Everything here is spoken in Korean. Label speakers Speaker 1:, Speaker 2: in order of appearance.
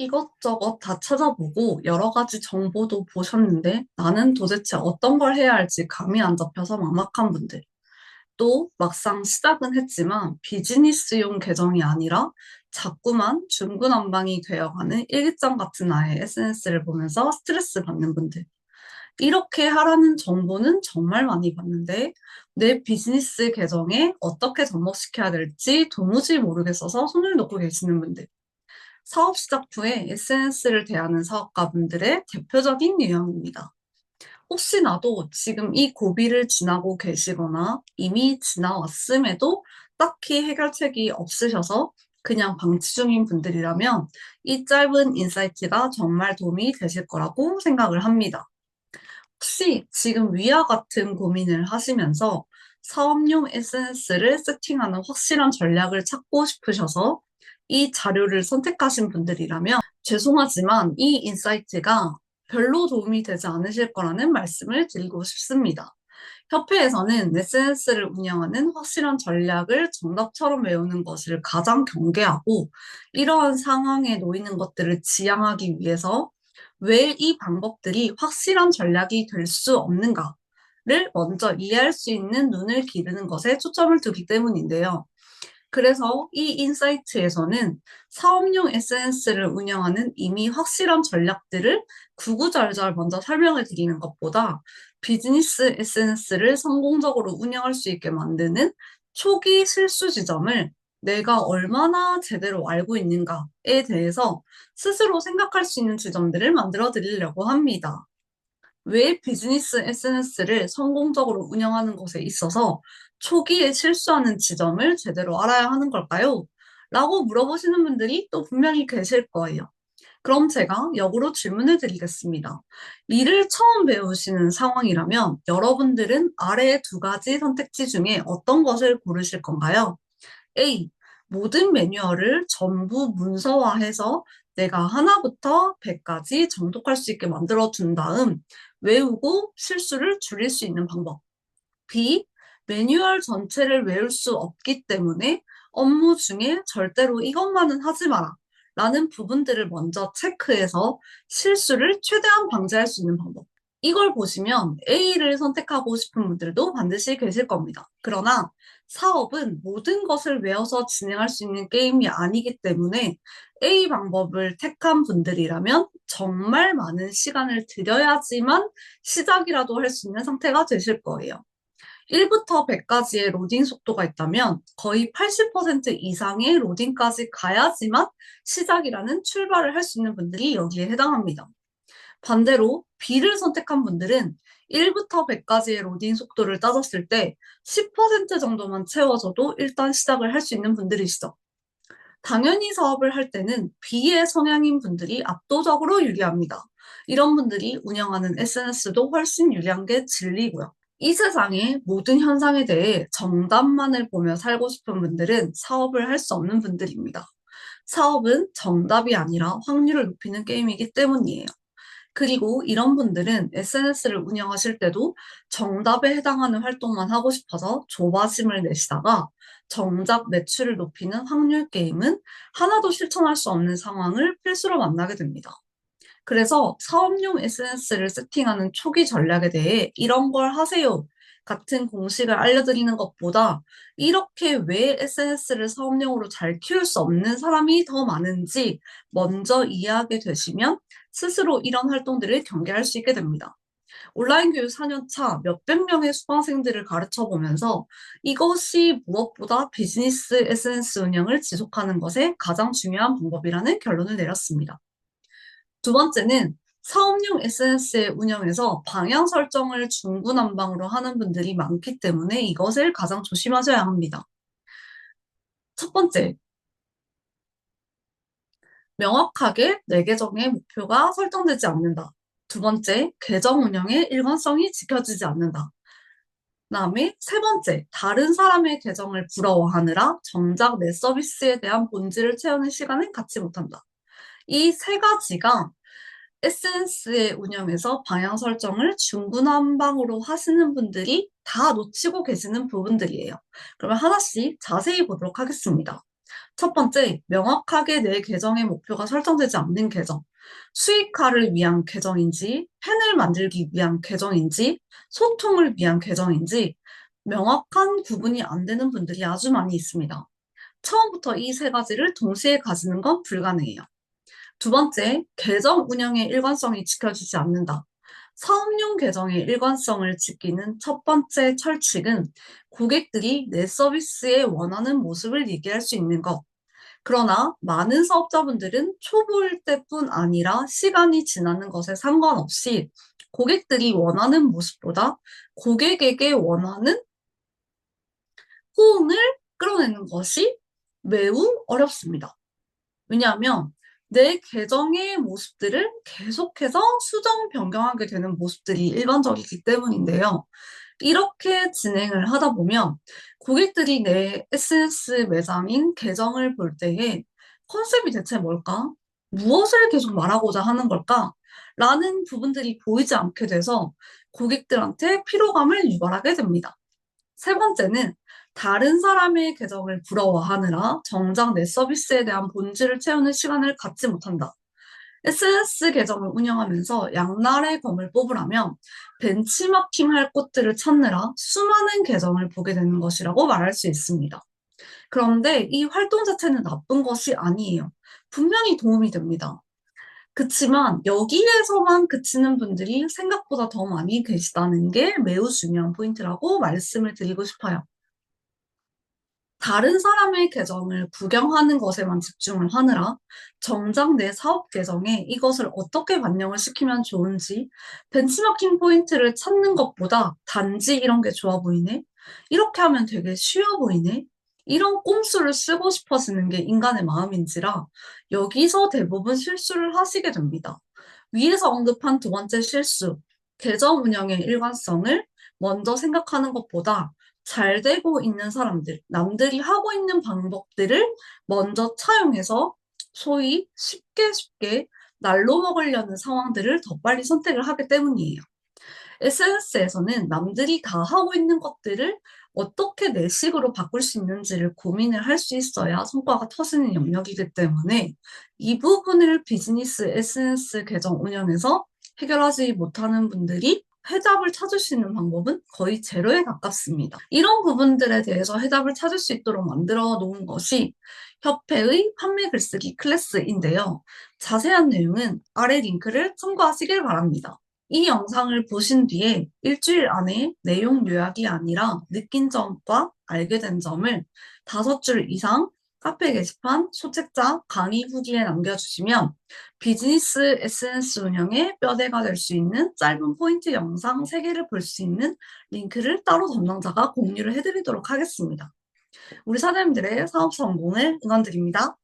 Speaker 1: 이것저것 다 찾아보고 여러 가지 정보도 보셨는데 나는 도대체 어떤 걸 해야 할지 감이 안 잡혀서 막막한 분들. 또 막상 시작은 했지만 비즈니스용 계정이 아니라 자꾸만 중구난방이 되어가는 일기장 같은 나의 SNS를 보면서 스트레스 받는 분들. 이렇게 하라는 정보는 정말 많이 봤는데 내 비즈니스 계정에 어떻게 접목시켜야 될지 도무지 모르겠어서 손을 놓고 계시는 분들. 사업 시작 후에 SNS를 대하는 사업가분들의 대표적인 유형입니다. 혹시 나도 지금 이 고비를 지나고 계시거나 이미 지나왔음에도 딱히 해결책이 없으셔서 그냥 방치 중인 분들이라면 이 짧은 인사이트가 정말 도움이 되실 거라고 생각을 합니다. 혹시 지금 위와 같은 고민을 하시면서 사업용 SNS를 세팅하는 확실한 전략을 찾고 싶으셔서 이 자료를 선택하신 분들이라면 죄송하지만 이 인사이트가 별로 도움이 되지 않으실 거라는 말씀을 드리고 싶습니다. 협회에서는 SNS를 운영하는 확실한 전략을 정답처럼 외우는 것을 가장 경계하고 이러한 상황에 놓이는 것들을 지양하기 위해서 왜 이 방법들이 확실한 전략이 될 수 없는가를 먼저 이해할 수 있는 눈을 기르는 것에 초점을 두기 때문인데요. 그래서 이 인사이트에서는 사업용 SNS를 운영하는 이미 확실한 전략들을 구구절절 먼저 설명을 드리는 것보다 비즈니스 SNS를 성공적으로 운영할 수 있게 만드는 초기 실수 지점을 내가 얼마나 제대로 알고 있는가에 대해서 스스로 생각할 수 있는 지점들을 만들어 드리려고 합니다. 왜 비즈니스 SNS를 성공적으로 운영하는 것에 있어서 초기에 실수하는 지점을 제대로 알아야 하는 걸까요? 라고 물어보시는 분들이 또 분명히 계실 거예요. 그럼 제가 역으로 질문을 드리겠습니다. 일을 처음 배우시는 상황이라면 여러분들은 아래 두 가지 선택지 중에 어떤 것을 고르실 건가요? A. 모든 매뉴얼을 전부 문서화해서 내가 하나부터 100까지 정독할 수 있게 만들어 둔 다음 외우고 실수를 줄일 수 있는 방법. B. 매뉴얼 전체를 외울 수 없기 때문에 업무 중에 절대로 이것만은 하지 마라 라는 부분들을 먼저 체크해서 실수를 최대한 방지할 수 있는 방법. 이걸 보시면 A를 선택하고 싶은 분들도 반드시 계실 겁니다. 그러나 사업은 모든 것을 외워서 진행할 수 있는 게임이 아니기 때문에 A 방법을 택한 분들이라면 정말 많은 시간을 들여야지만 시작이라도 할 수 있는 상태가 되실 거예요. 1부터 100까지의 로딩 속도가 있다면 거의 80% 이상의 로딩까지 가야지만 시작이라는 출발을 할 수 있는 분들이 여기에 해당합니다. 반대로 B를 선택한 분들은 1부터 100까지의 로딩 속도를 따졌을 때 10% 정도만 채워져도 일단 시작을 할 수 있는 분들이시죠. 당연히 사업을 할 때는 B의 성향인 분들이 압도적으로 유리합니다. 이런 분들이 운영하는 SNS도 훨씬 유리한 게 진리고요. 이 세상의 모든 현상에 대해 정답만을 보며 살고 싶은 분들은 사업을 할 수 없는 분들입니다. 사업은 정답이 아니라 확률을 높이는 게임이기 때문이에요. 그리고 이런 분들은 SNS를 운영하실 때도 정답에 해당하는 활동만 하고 싶어서 조바심을 내시다가 정작 매출을 높이는 확률 게임은 하나도 실천할 수 없는 상황을 필수로 만나게 됩니다. 그래서 사업용 SNS를 세팅하는 초기 전략에 대해 이런 걸 하세요 같은 공식을 알려드리는 것보다 이렇게 왜 SNS를 사업용으로 잘 키울 수 없는 사람이 더 많은지 먼저 이해하게 되시면 스스로 이런 활동들을 경계할 수 있게 됩니다. 온라인 교육 4년 차 몇백 명의 수강생들을 가르쳐 보면서 이것이 무엇보다 비즈니스 SNS 운영을 지속하는 것에 가장 중요한 방법이라는 결론을 내렸습니다. 두 번째는 사업용 SNS의 운영에서 방향 설정을 중구난방으로 하는 분들이 많기 때문에 이것을 가장 조심하셔야 합니다. 첫 번째, 명확하게 내 계정의 목표가 설정되지 않는다. 두 번째, 계정 운영의 일관성이 지켜지지 않는다. 그다음에 세 번째, 다른 사람의 계정을 부러워하느라 정작 내 서비스에 대한 본질을 채우는 시간을 갖지 못한다. 이 세 가지가 SNS의 운영에서 방향 설정을 중구난방으로 하시는 분들이 다 놓치고 계시는 부분들이에요. 그러면 하나씩 자세히 보도록 하겠습니다. 첫 번째, 명확하게 내 계정의 목표가 설정되지 않는 계정. 수익화를 위한 계정인지, 펜을 만들기 위한 계정인지, 소통을 위한 계정인지, 명확한 구분이 안 되는 분들이 아주 많이 있습니다. 처음부터 이 세 가지를 동시에 가지는 건 불가능해요. 두 번째, 계정 운영의 일관성이 지켜지지 않는다. 사업용 계정의 일관성을 지키는 첫 번째 철칙은 고객들이 내 서비스에 원하는 모습을 얘기할 수 있는 것. 그러나 많은 사업자분들은 초보일 때뿐 아니라 시간이 지나는 것에 상관없이 고객들이 원하는 모습보다 고객에게 원하는 호응을 끌어내는 것이 매우 어렵습니다. 왜냐하면 내 계정의 모습들을 계속해서 수정 변경하게 되는 모습들이 일반적이기 때문인데요. 이렇게 진행을 하다 보면 고객들이 내 SNS 매장인 계정을 볼 때에 컨셉이 대체 뭘까? 무엇을 계속 말하고자 하는 걸까? 라는 부분들이 보이지 않게 돼서 고객들한테 피로감을 유발하게 됩니다. 세 번째는 다른 사람의 계정을 부러워하느라 정작 내 서비스에 대한 본질을 채우는 시간을 갖지 못한다. SNS 계정을 운영하면서 양날의 검을 뽑으라면 벤치마킹 할 곳들을 찾느라 수많은 계정을 보게 되는 것이라고 말할 수 있습니다. 그런데 이 활동 자체는 나쁜 것이 아니에요. 분명히 도움이 됩니다. 그치만 여기에서만 그치는 분들이 생각보다 더 많이 계시다는 게 매우 중요한 포인트라고 말씀을 드리고 싶어요. 다른 사람의 계정을 구경하는 것에만 집중을 하느라 정작 내 사업 계정에 이것을 어떻게 반영을 시키면 좋은지 벤치마킹 포인트를 찾는 것보다 단지 이런 게 좋아 보이네? 이렇게 하면 되게 쉬워 보이네? 이런 꼼수를 쓰고 싶어지는 게 인간의 마음인지라 여기서 대부분 실수를 하시게 됩니다. 위에서 언급한 두 번째 실수, 계정 운영의 일관성을 먼저 생각하는 것보다 잘 되고 있는 사람들, 남들이 하고 있는 방법들을 먼저 차용해서 소위 쉽게 날로 먹으려는 상황들을 더 빨리 선택을 하기 때문이에요. SNS에서는 남들이 다 하고 있는 것들을 어떻게 내 식으로 바꿀 수 있는지를 고민을 할 수 있어야 성과가 터지는 영역이기 때문에 이 부분을 비즈니스 SNS 계정 운영에서 해결하지 못하는 분들이 해답을 찾을 수 있는 방법은 거의 제로에 가깝습니다. 이런 부분들에 대해서 해답을 찾을 수 있도록 만들어 놓은 것이 협회의 판매 글쓰기 클래스인데요. 자세한 내용은 아래 링크를 참고하시길 바랍니다. 이 영상을 보신 뒤에 일주일 안에 내용 요약이 아니라 느낀 점과 알게 된 점을 5줄 이상 카페 게시판, 소책자, 강의 후기에 남겨주시면 비즈니스 SNS 운영의 뼈대가 될 수 있는 짧은 포인트 영상 3개를 볼 수 있는 링크를 따로 담당자가 공유를 해드리도록 하겠습니다. 우리 사장님들의 사업 성공을 응원드립니다.